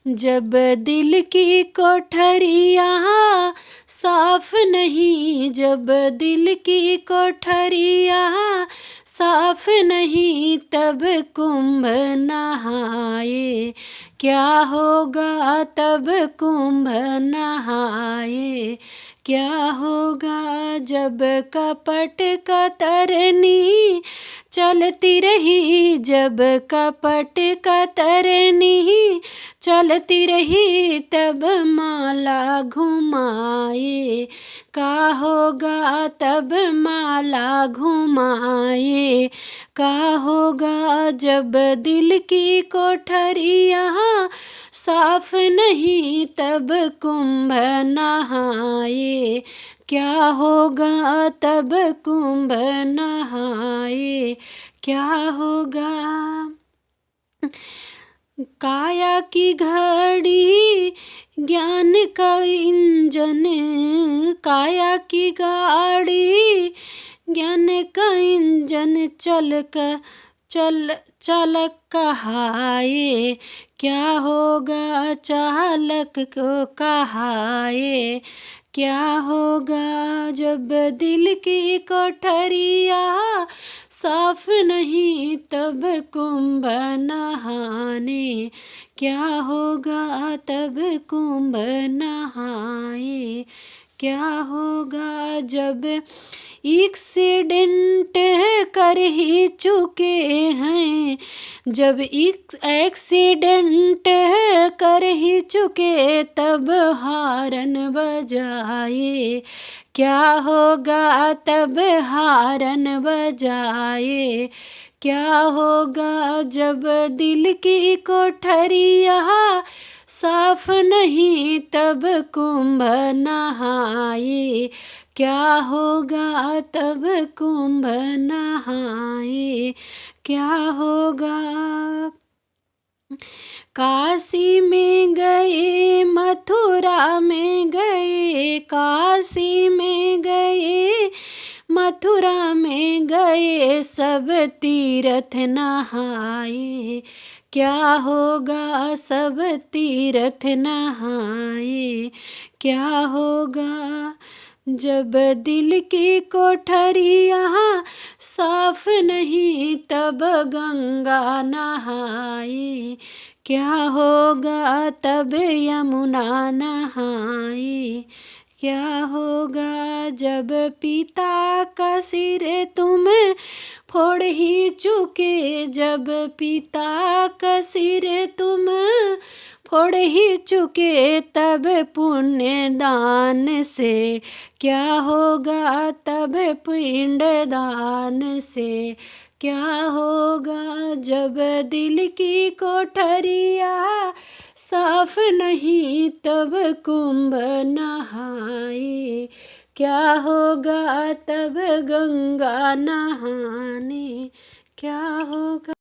जब दिल की कोठरियाँ साफ नहीं, जब दिल की कोठरियाँ साफ नहीं, तब कुंभ नहाए। क्या होगा तब कुंभ नहाए, क्या होगा जब कपट कतरनी चलती रही, जब कपट कतरनी चलती रही, तब माला घुमाए। का होगा तब माला घुमाए, का होगा जब दिल की कोठरियाँ साफ नहीं, तब कुंभ नहाए। क्या होगा तब कुंभ नहाए, क्या होगा। काया की घड़ी ज्ञान का इंजन, काया की गाड़ी ज्ञान का इंजन चालक कहाए। क्या होगा चालक को कहाए, क्या होगा जब दिल की कोठरियाँ साफ नहीं, तब कुंभ नहाने। क्या होगा तब कुंभ नहाए, क्या होगा जब एक्सीडेंट कर ही चुके हैं, जब एक्सीडेंट कर ही चुके, तब हारन बजाए। क्या होगा तब हारन बजाए, क्या होगा जब दिल की कोठरियाँ साफ नहीं, तब कुंभ नहाए। क्या होगा तब कुंभ नहाए, क्या होगा। काशी में गए, मथुरा में गए, काशी में गए, मथुरा में गए, सब तीर्थ नहाए। क्या होगा सब तीर्थ नहाए, क्या होगा जब दिल की कोठरियाँ साफ नहीं, तब गंगा नहाए। क्या होगा तब यमुना नहाए, क्या होगा जब पिता का सिर तुम फोड़ ही चुके, जब पिता का सिर तुम फोड़ ही चुके, तब पुण्य दान से क्या होगा, तब पिंड दान से क्या होगा जब दिल की कोठरियाँ साफ नहीं, तब कुंभ नहाए। क्या होगा तब गंगा नहाने, क्या होगा।